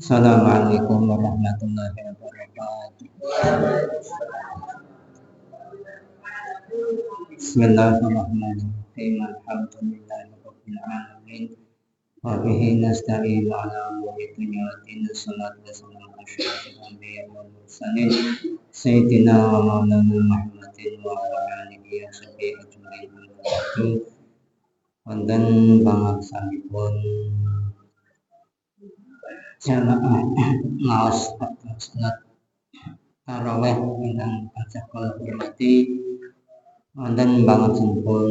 Assalamualaikum warahmatullahi wabarakatuh. Bismillahirrahmanirrahim. Alhamdulillahirabbil alamin. Wa bihi nasta'inu ala umuri dunya wa din. Shalatu wassalamu ala asyrofil anbiya'i wal mursalin sayyidina wa maulana Muhammadin wa ala alihi wa sahbihi ajma'in. Wonten pangaksanipun jamaah ngaos salat tarawih ingkang tansah kula hormati, wonten pangajengipun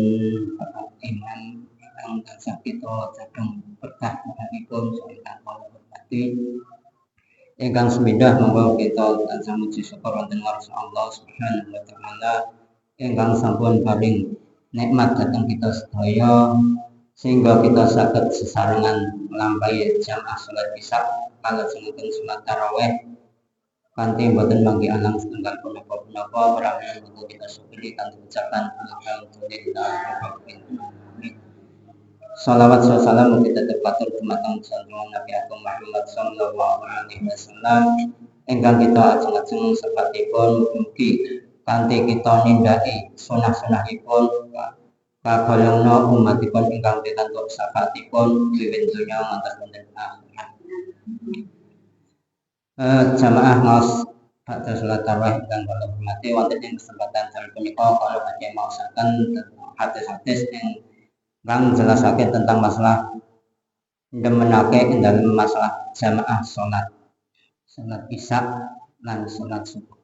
Bapak Imam ingkang tansah kita sageng berkah mekanipun ingkang kula hormati, ingkang semindah monggo kita tansah muji syukur wonten ngarsa Allah Subhanahu wa taala ingkang sampun paring nikmat dhateng kita sedaya sehingga kita saged sesarengan nglampahi jamaah salat isya kalajengipun salat tarawih kanthi boten mangke alang setunggal punapa-punapa pramila monggo kita syukuri kanthi ucapan alhamdulillahirabbil alamin. Shalawat salam kita terpatur dumateng junjungan Nabi Agung Muhammad sallallahu alaihi wasallam ingkang kita ajeng-ajeng sepatipun mugi kanthi kita nindaki sunah-sunahipun kagolongna umatipun ingkang pikantuk syafaatipun wiwit donya ngantos wonten akhirat. Jamaah ngaos badhe salat tarawih ingkang kula hormati, wonten ing kesempatan dalem punika kula badhe maosaken hadis-hadis ingkang jelasake tentang masalah ndemenake ing dalem masalah jamaah salat isya lan salat subuh.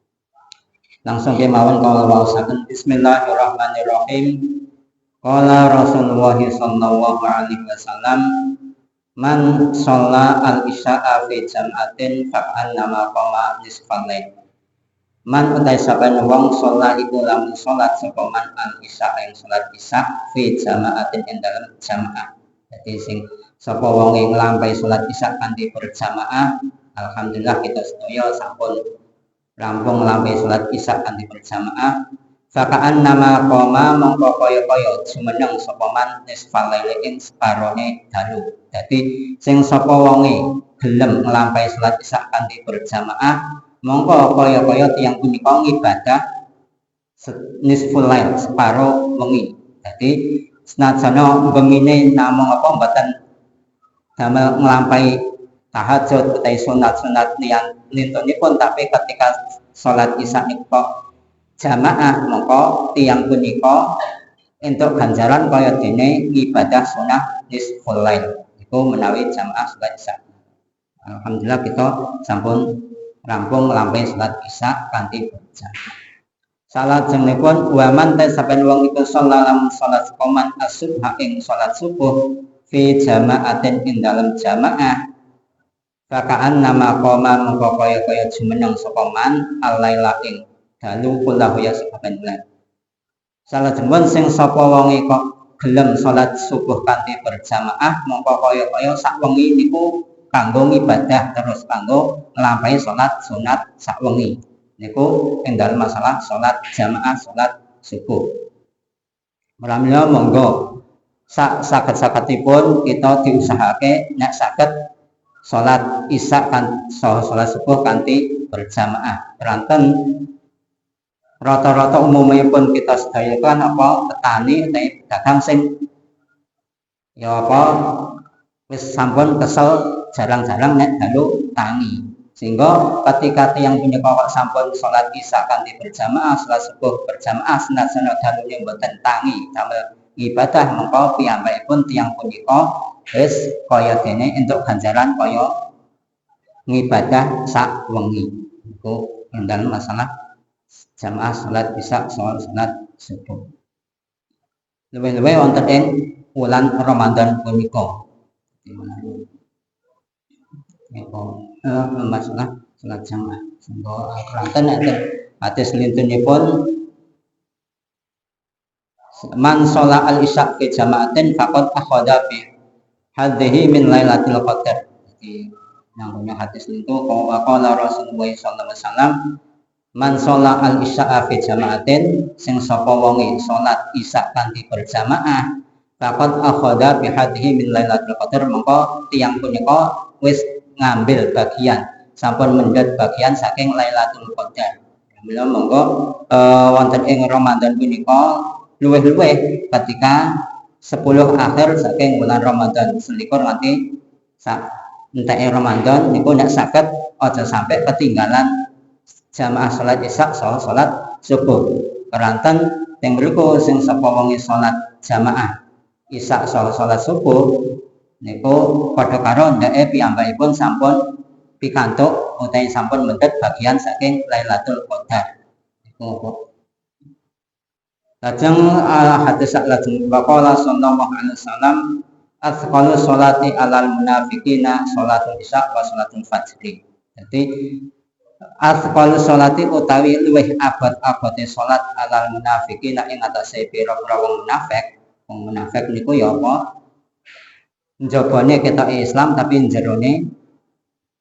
Langsung kemawon kula waosaken bismillahirrahmanirrahim. Qala Rasulullah sallallahu alaihi wasallam, man shalla al-isya'a fi jam'atin fa'annama qama nisfal lail. Man utai saben wong shalla iku lamun salat sapa man al-isya' ing salat isya fi jama'atin ing dalem jamaah. Dadi sing sapa wong ing nglampahi salat isya kanthi berjamaah, alhamdulillah kita sedaya sampun rampung nglampahi salat isya kanthi berjamaah. Fakaan nama koma mongko kaya-kaya jumeneng sapa man nisfal lail ing separone dalu. Dadi sing sapa wonge gelem nglampahi salat isya kanthi berjamaah mongko kaya-kaya tiyang punika ngibadah nisful lail separo wengi. Dadi senajana bengine namung apa mboten damel nglampahi tahajud utawi sunat-sunat liyanipun, tapi ketika salat isya kok jamaah mongko tiyang punika entuk ganjaran kaya dene ibadah sunah nisful lail iku menawi jamaah salat isya. Alhamdulillah kita sampun rampung nglampahi salat isya kanthi berjamaah. Salajengipun wa man saben wong iku salat salat qoman as-subha ing salat subuh fi jama'atin ing dalem jamaah fakaan nama qoma mongko kaya-kaya jumeneng sapa man al-laila ing dalu kullahu ya saben bulan. Salajengipun sing sapa wonge kok gelem salat subuh kanthi berjamaah mongko kaya-kaya sak wengi niku kanggo ibadah terus kanggo nglampahi salat sunat sak wengi. Niku ing dalem masalah salat jamaah salat subuh. Pramila monggo saged-sagedipun kita diusahake nek saged salat isya kan salat subuh kanthi berjamaah. Ranten rata-rata umumipun kita sedaya kan apa petani utawi dagang sing ya apa wis sampun kesel jarang-jarang nek dalu tangi, sehingga ketika tiyang punika kok sampun salat isya kanthi berjamaah salat subuh berjamaah senajan dalune mboten tangi damel ibadah mengko piyambakipun tiyang punika wis kaya dene entuk ganjaran kaya ngibadah sak wengi. Iku dalem masalah jamaah salat isya salat subuh. Luwih-luwih wonten ing wulan Ramadan punika. Masalah salat jamaah. Sehingga keranten enten hadis lintunipun man sholat al-isya fi jama'atin faqad akhadha bi hadhihi min lailatul qadar. Jadi namanya hadis lintu qala Rasulullah sallallahu alaihi wasallam man sholat al-isya fi jama'atin sing sapa wonge salat isya kanthi berjamaah faqad akhadha bi hadhihi min lailatul qadar mongko tiyang punika wis ngambil bagian sampun mendhet bagian saking Lailatul Qadar. Mila monggo wonten ing Ramadan punika luwih-luwih ketika 10 akhir saking bulan Ramadan selikur nganti sak entek Ramadan niku nek saged aja sampai ketinggalan jamaah salat isya saha salat subuh. Keranten teng mriku sing sapa wonge salat jamaah isya saha salat subuh niku padha karo ndeke piyambakipun sampun pikantuk utawi sampun mendhet bagian saking Lailatul Qadar. Niku lajeng hadis lajeng waqala sallallahu alaihi wasallam asqalu sholati alal munafiqina sholatul isya wa sholatul fajri. Jadi asqalu sholati utawi luwih abot-abote salat alal munafiqina ing atase pira-pira wong munafik. Wong munafik niku ya apa? Njabane ketok Islam tapi jerone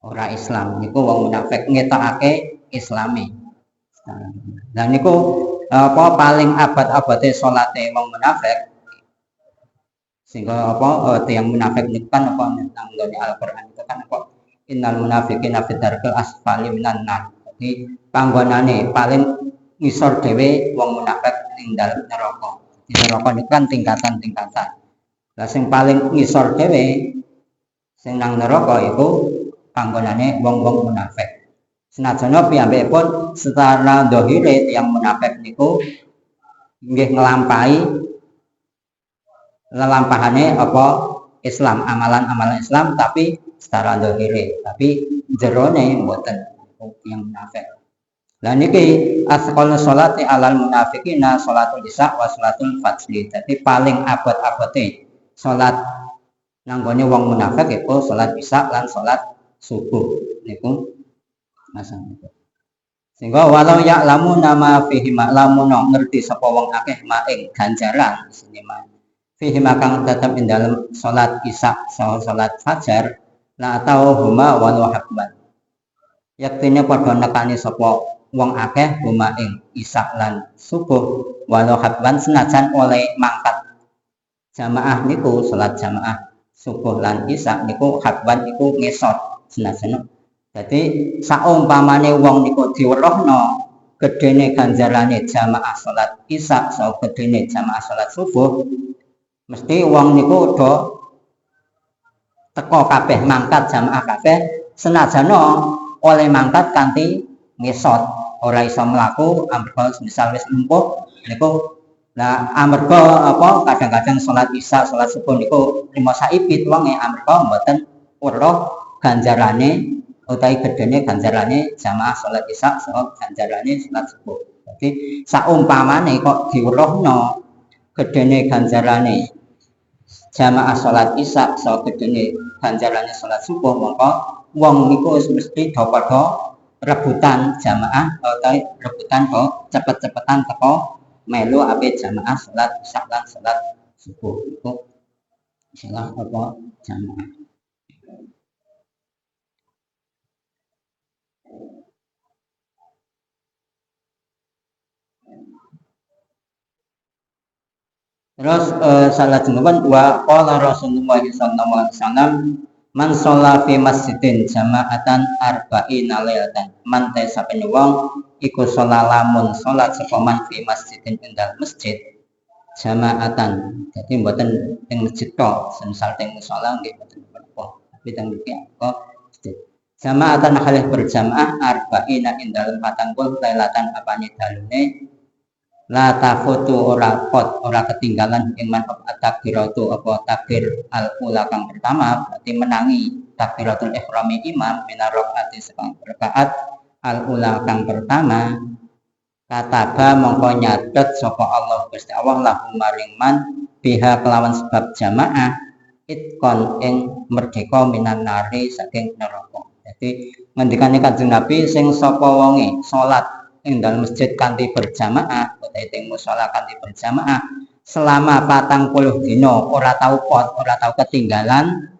ora Islam. Niku wong munafik ngetokake Islami. Nah niku apa paling abad-abade salate wong munafik sehingga apa tiyang munafik niku kan apa nang nggone Al-Qur'an itu kan apa innal munafiqina fi darkil asfali minan nar. Jadi panggonane paling ngisor dhewe wong munafik ing dalem neraka. Di neraka niku kan tingkatan-tingkatan. Lah sing paling ngisor dhewe sing nang neraka iku panggonane wong-wong munafik. Senajan piyambakipun secara zahire tiyang munafik niku nggih nglampahi lelampahane apa Islam, amalan-amalan Islam tapi secara zahire, tapi jerone mboten tiyang munafik. Lah niki asqal sholati alal munafiqina sholatul isya wa sholatul fajri. Jadi paling abot-abote salat nang gone wong munafik iku salat isya lan salat subuh niku. Sehingga walau ya lamu nama fihi lamun ngerti sapa wong akeh maing ganjaran sini mah fihi kang tetep ing dalem salat isya saha salat fajar la tau huma walau habban yaktine padha nekani sapa wong akeh huma ing isya lan subuh walau habban senajan oleh mangkat jamaah niku salat jamaah subuh lan isya niku habban niku ngesot senajan. Jadi saumpamane wong niku diweruhna gedene ganjarane jamaah salat isya saha gedene jamaah salat subuh mesti wong niku do teko kabeh mangkat jamaah kabeh senajan oleh mangkat kanthi ngesot ora iso mlaku amarga misal wis lumpuh niku. Nah amarga apa kadang-kadang salat isya salat subuh niku lima saibit wonge amarga mboten weruh ganjarane utawi gedene ganjarane jamaah salat isya saha ganjarane salat subuh. Jadi saumpamane kok diweruhna gedene ganjarane jamaah salat isya saha gedene ganjarane salat subuh mongko wong niku wis mesti do padha rebutan jamaah utawi rebutan kok cepet-cepetan teko melu ape jamaah salat isya lan salat subuh iku salah apa jamaah. Terus salah jenengan wa qala Rasulullah sallallahu alaihi wasallam man shalla fi masjidin jama'atan arba'ina lailatan man ta sapene wong iku sholat lamun salat sapa man fi masjidin indal masjid jama'atan. Jadi mboten teng masjid tok, semisal teng musala nggih mboten apa tapi teng mriki kok masjid. Jama'atan halih berjamaah arba'ina indal 40 lailatan apane dalune la tafutu ora pot ora ketinggalan ing manhab at-takbiratu apa takbir al-ula kang pertama berarti menangi takbiratul ihrami imam min rakaati sekang rakaat al-ula kang pertama kataba mongko nyatet sapa Allah Gusti Allah lahu maring man biha kelawan sebab jamaah itkon ing merdeka minan nari saking neraka. Jadi ngendikane Kanjeng Nabi sing sapa wonge salat ing dalam masjid kanthi berjamaah utawa teng musala kanthi berjamaah selama 40 dina ora tau pot ora tau ketinggalan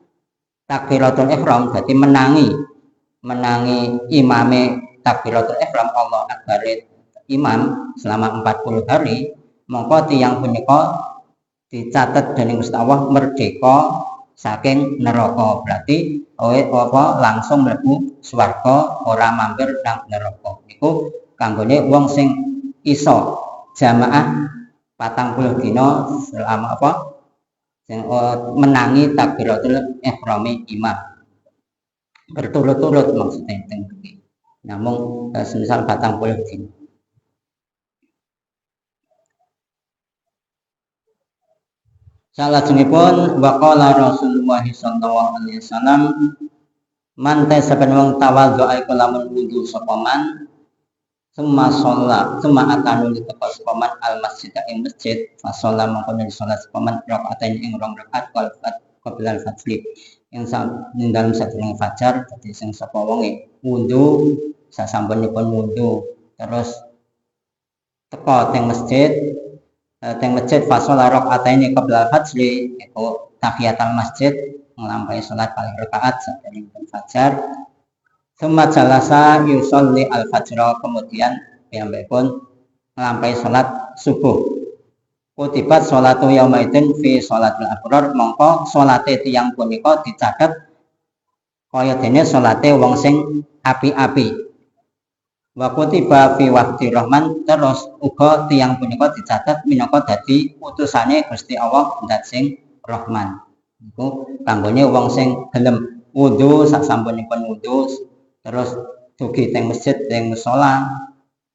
takbiratul ihram. Dadi menangi imame takbiratul ihram Allah akbar imam selama 40 hari mongko tiyang punika dicatet dening Gusti Allah merdeka saking neraka. Berarti langsung mlebu swarga ora mampir nang neraka. Iku kanggone wong sing iso jamaah 40 dina selama sing menangi takbiratul ihrami imam berturut-turut maksudnya teng mriki. Namung semisal 40 dina. Salajengipun waqala Rasulullah sallallahu alaihi wasallam man saben wong tawadhu iku lamun wudu sapa man summa atanu teka sapa man al masjid ing masjid fa shalla mongko salat sapa man rakaatain ing rong rakaat qabla al fajr ing dalam sadurunge fajar. Dadi sing sapa wonge wudu sasampunipun wudu terus teka teng masjid fasola rakaatain qabla fajri iku tahiyatul masjid nglampahi salat paling rakaat saderengipun fajar. Summa jalasa yusolli al fajr, kemudian piyambakipun nglampahi salat subuh. Kutibat salatu yaumaidin fi salatul abrar, mongko salate tiyang punika dicatet kaya dene salate wong sing api-api. Wa kutiba fi waqti rahman, terus uga tiyang punika dicatat minangka dadi utusane Gusti Allah zat sing Rahman. Iku kanggone wong sing gelem wudu sasampunipun wudu terus dugi teng masjid teng musala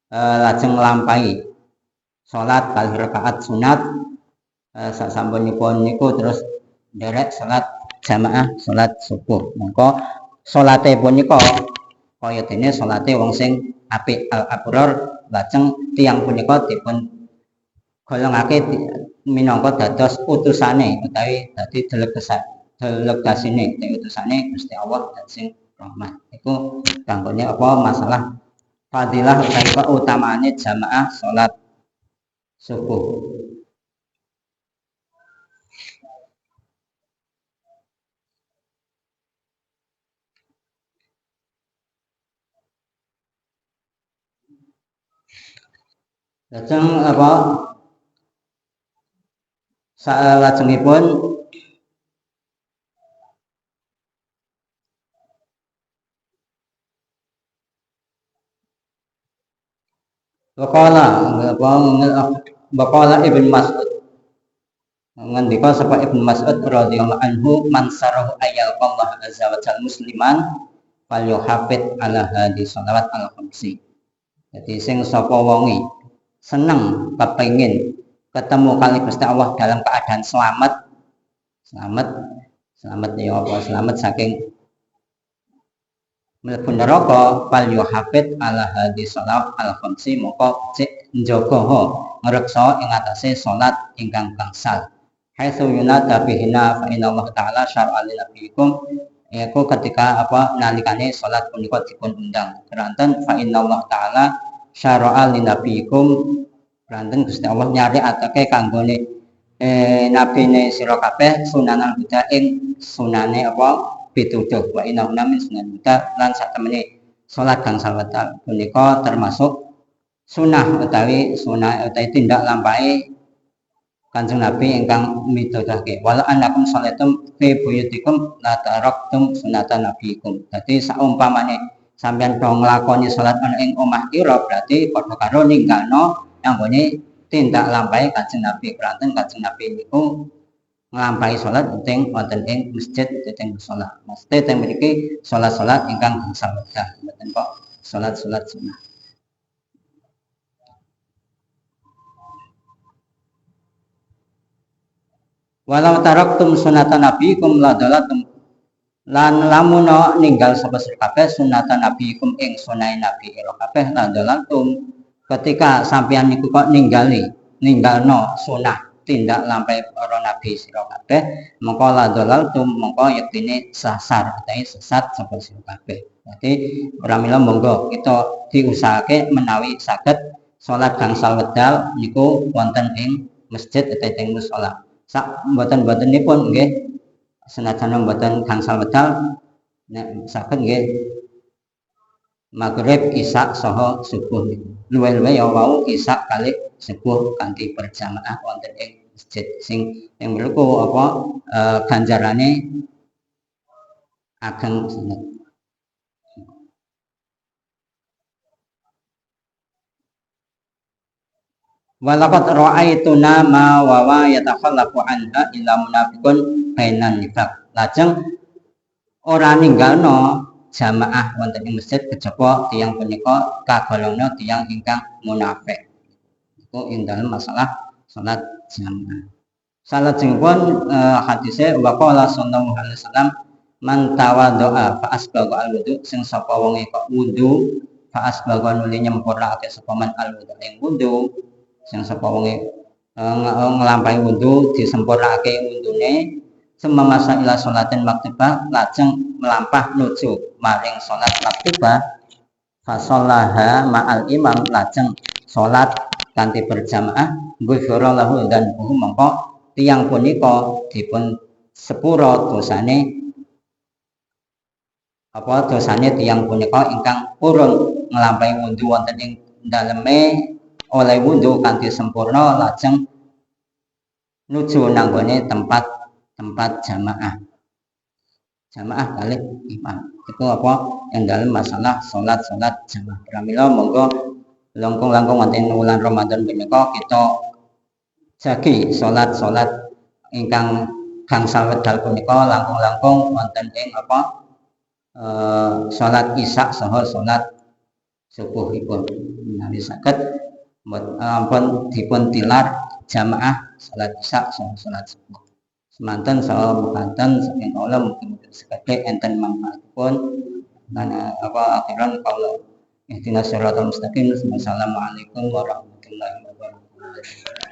lajeng nglampahi salat kali rakaat sunat sasampunipun niku terus nderek salat jamaah salat subuh. Mongko salate punika kaya dene salate wong sing apik al-abrar, lajeng tiyang punika dipun golongake minangka dados utusane utawi dadi delegasine utusane Gusti Allah dan sing Rahman. Iku kanggone masalah fadilah utawi utamane jamaah salat subuh. Lajeng salajengipun Waqala Ibnu Mas'ud, ngendika sapa Ibnu Mas'ud radhiyallahu anhu, man sarahu ayyal Allah azza wa jalla musliman falyuhafid ala hadhi shalawat al khamsi. Jadi sing sapa wonge seneng kepengin ketemu kali Gusti Allah dalam keadaan selamat ya apa selamat saking mlebu neraka, fal yuhafid ala hadhi shalawat al khamsi, moko cek njaga ngreksa ing atase salat ingkang gangsal. Haitsu yunada bihina fa inna Allah taala syar'a lil nabiyikum, yaiku ketika nalikane salat punika dipun undang keranten fa inna Allah taala syar'a lin nabiyikum, keranten Gusti Allah nyariatake kanggone nabine sira kabeh sunanan huda ing sunane pituduh wa inna min sunan huda, lan satemene salat gangsal wekdal punika termasuk sunah utawi tindak lampahi Kanjeng Nabi ingkang midodake wala annakum shalatum fi buyutikum la taraktum sunatan nabiyikum. Dadi saumpamane sampeyan do nglakoni salat ana ing omah ira, berarti padha karo ninggalno anggone tindak lampahi Kanjeng Nabi. Keranten Kanjeng Nabi niku nglampahi salat teng wonten ing masjid teng musala. Mesti teng mriki salat-salat ingkang gangsal wekdal, mboten kok salat-salat sunah. Walau taraktum sunatan nabiyikum la dalatum, lan lamun ninggal sapa kabeh sunatan nabiyikum ing sunahe nabi ira kabeh la dalatum, ketika sampeyan niku kok ninggalno sunah tindak lampahi para nabi sira kabeh, mengko la dalatum, mengko yektine sasar utawi sesat sapa sira kabeh. Dadi pramila monggo kita diusahake menawi saged salat gangsal wekdal niku wonten ing masjid utawi ing musala. Sak mboten-mbotenipun nggih senajan mboten gangsal wekdal nek saged nggih maghrib, isya saha subuh niku. Luwe-luwe ya wau isya kali subuh kanthi berjamaah wonten ing masjid sing yang berku apa ganjarane ageng sanget. Walaqad ra'aituna ma wa yatakhallafu anha illa munafiqun bainan nifaq. Lajeng ora ninggalno jamaah wonten ing masjid kejaba tiyang punika kagolongna tiyang ingkang munafik. Iku ing dalem masalah salat jamaah. Salajengipun hadise wa qala sallallahu alaihi wasallam man tawaddoa fa asbagha al-wudu sing sapa wong kok wudu fa asbagha nuli nyempurnakake sapa man al-wudu ing wudu sing sapa wong nglampahi wudu disempurnakake wudune semamasa ila sholatin maktubah lajeng melampah nuju maring salat maktubah fasollaha ma'al imam lajeng salat kanthi berjamaah ghufira lahu dan buhu mongko tiyang punika dipun sepura dosane tiyang punika ingkang purun nglampahi wudu wonten ing daleme oleh wudu kanthi sempurna lajeng nuju nanggone tempat jamaah kali imam. Itu apa yang dalam masalah salat jamaah. Pramila monggo langkung-langkung wonten wulan Ramadan menika kita jagi salat ingkang gangsal wedal punika langkung-langkung wonten ing apa salat isya saha salat subuhipun. Menawi saged ampun dipun tilar jamaah salat isya saha salat subuh. Semanten saha mekaten saking Allah mugi-mugi sekadek enten manfaatipun lan apa akhiran kaula ihdinas siratal mustaqim. Wassalamualaikum warahmatullahi wabarakatuh.